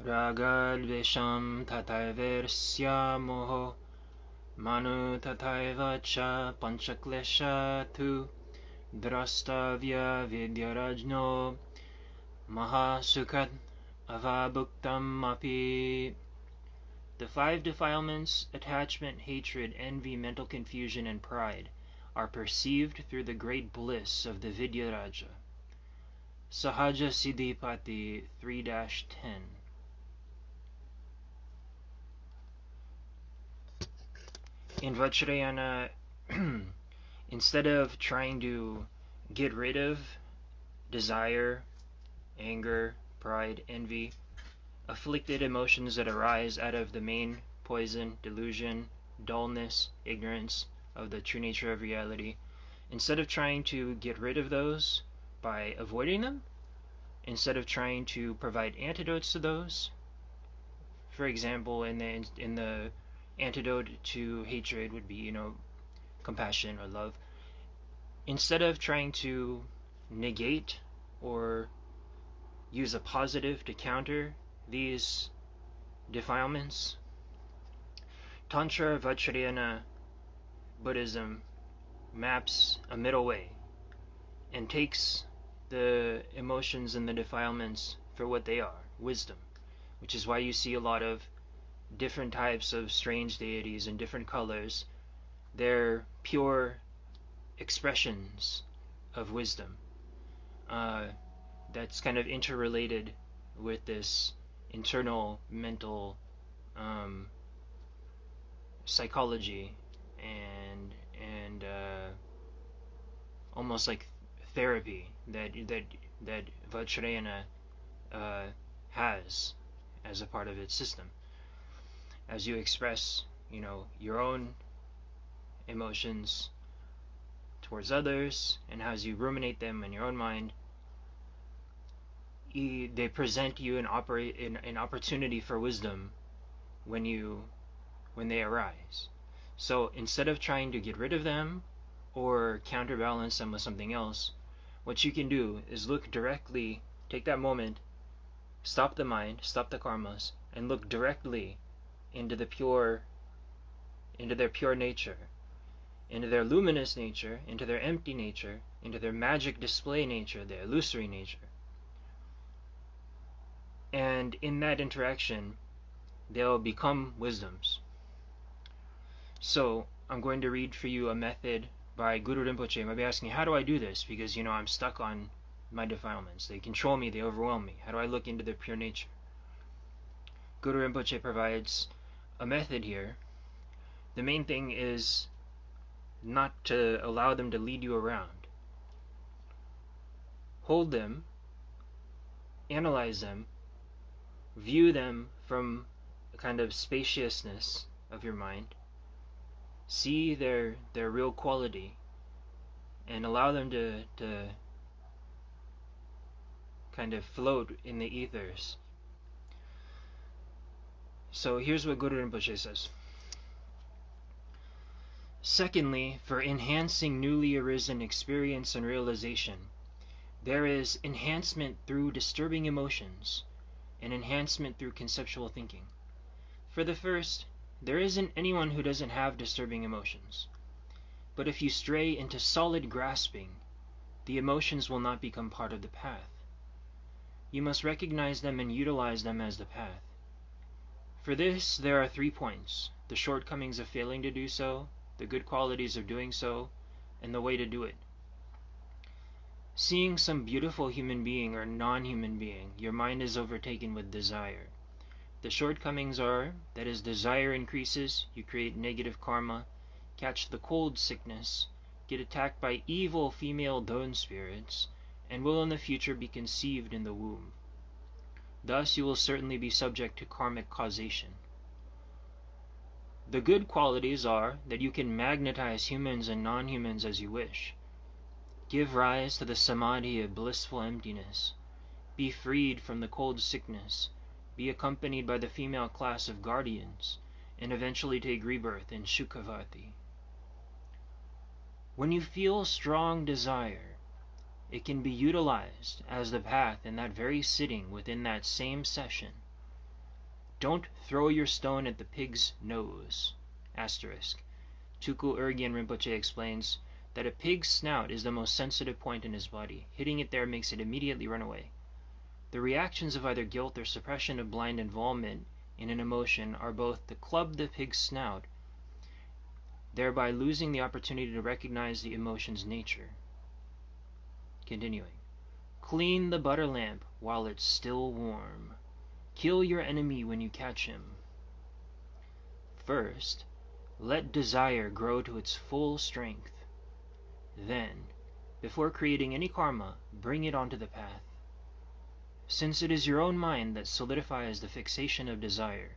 Ragadvesham tataiversyamo manu tataiva cha panchaklesha tu drastavya vidyarajno mahasukhat avabhuktam api. The five defilements, attachment, hatred, envy, mental confusion, and pride, are perceived through the great bliss of the Vidyaraja. Sahaja Siddhipati 3-10. In Vajrayana, instead of trying to get rid of desire, anger, pride, envy, afflicted emotions that arise out of the main poison, delusion, dullness, ignorance of the true nature of reality, instead of trying to get rid of those by avoiding them, instead of trying to provide antidotes to those, for example, in the antidote to hatred would be, compassion or love. Instead of trying to negate or use a positive to counter these defilements, Tantra Vajrayana Buddhism maps a middle way and takes the emotions and the defilements for what they are, wisdom, which is why you see a lot of different types of strange deities in different colors. They're pure expressions of wisdom. That's kind of interrelated with this internal mental psychology and almost like therapy that Vajrayana has as a part of its system. As you express, your own emotions towards others, and as you ruminate them in your own mind, they present you an opportunity for wisdom when they arise. So instead of trying to get rid of them or counterbalance them with something else, what you can do is look directly, take that moment, stop the mind, stop the karmas, and look directly into their pure nature, into their luminous nature, into their empty nature, into their magic display nature, their illusory nature. And in that interaction, they'll become wisdoms. So I'm going to read for you a method by Guru Rinpoche. You might be asking, how do I do this? Because, I'm stuck on my defilements. They control me, they overwhelm me. How do I look into their pure nature? Guru Rinpoche provides a method here. The main thing is not to allow them to lead you around. Hold them, analyze them, view them from a kind of spaciousness of your mind, see their real quality, and allow them to kind of float in the ethers. So here's what Guru Rinpoche says. Secondly, for enhancing newly arisen experience and realization, there is enhancement through disturbing emotions and enhancement through conceptual thinking. For the first, there isn't anyone who doesn't have disturbing emotions. But if you stray into solid grasping, the emotions will not become part of the path. You must recognize them and utilize them as the path. For this, there are 3 points: the shortcomings of failing to do so, the good qualities of doing so, and the way to do it. Seeing some beautiful human being or non-human being, your mind is overtaken with desire. The shortcomings are that as desire increases, you create negative karma, catch the cold sickness, get attacked by evil female dawn spirits, and will in the future be conceived in the womb. Thus you will certainly be subject to karmic causation. The good qualities are that you can magnetize humans and non-humans as you wish. Give rise to the samadhi of blissful emptiness. Be freed from the cold sickness. Be accompanied by the female class of guardians, and eventually take rebirth in Shukhavati. When you feel strong desire, it can be utilized as the path in that very sitting within that same session. Don't throw your stone at the pig's nose. Asterisk. Tuku Urgyen Rinpoche explains that a pig's snout is the most sensitive point in his body. Hitting it there makes it immediately run away. The reactions of either guilt or suppression of blind involvement in an emotion are both to club the pig's snout, thereby losing the opportunity to recognize the emotion's nature. Continuing. Clean the butter lamp while it's still warm. Kill your enemy when you catch him. First, let desire grow to its full strength. Then, before creating any karma, bring it onto the path. Since it is your own mind that solidifies the fixation of desire,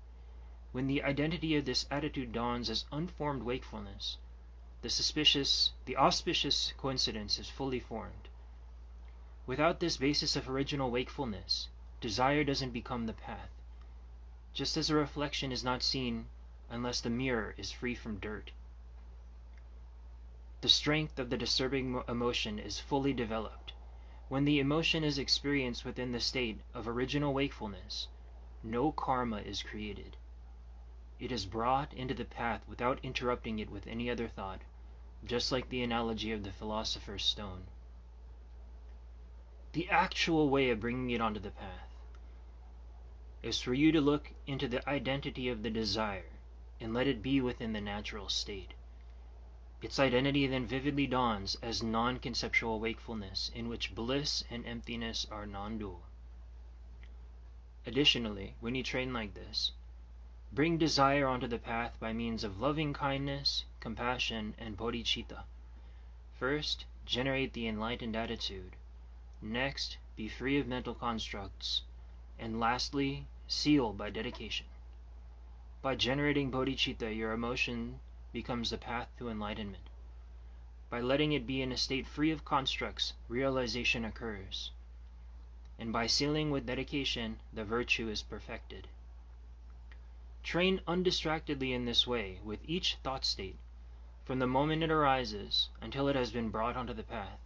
when the identity of this attitude dawns as unformed wakefulness, the auspicious coincidence is fully formed. Without this basis of original wakefulness, desire doesn't become the path, just as a reflection is not seen unless the mirror is free from dirt. The strength of the disturbing emotion is fully developed. When the emotion is experienced within the state of original wakefulness, no karma is created. It is brought into the path without interrupting it with any other thought, just like the analogy of the philosopher's stone. The actual way of bringing it onto the path is for you to look into the identity of the desire and let it be within the natural state. Its identity then vividly dawns as non-conceptual wakefulness, in which bliss and emptiness are non-dual. Additionally, when you train like this, bring desire onto the path by means of loving kindness, compassion, and bodhicitta. First, generate the enlightened attitude. Next, be free of mental constructs. And lastly, seal by dedication. By generating bodhicitta, your emotion becomes the path to enlightenment. By letting it be in a state free of constructs, realization occurs. And by sealing with dedication, the virtue is perfected. Train undistractedly in this way with each thought state, from the moment it arises until it has been brought onto the path.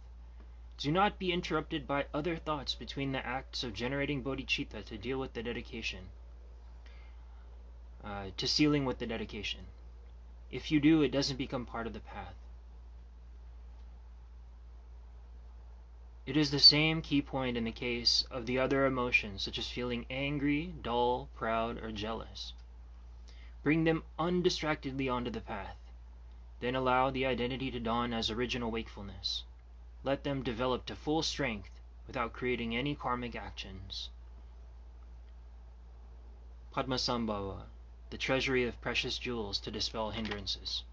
Do not be interrupted by other thoughts between the acts of generating bodhicitta to deal with the dedication, to sealing with the dedication. If you do, it doesn't become part of the path. It is the same key point in the case of the other emotions, such as feeling angry, dull, proud, or jealous. Bring them undistractedly onto the path. Then allow the identity to dawn as original wakefulness. Let them develop to full strength without creating any karmic actions. Padmasambhava, the treasury of precious jewels to dispel hindrances.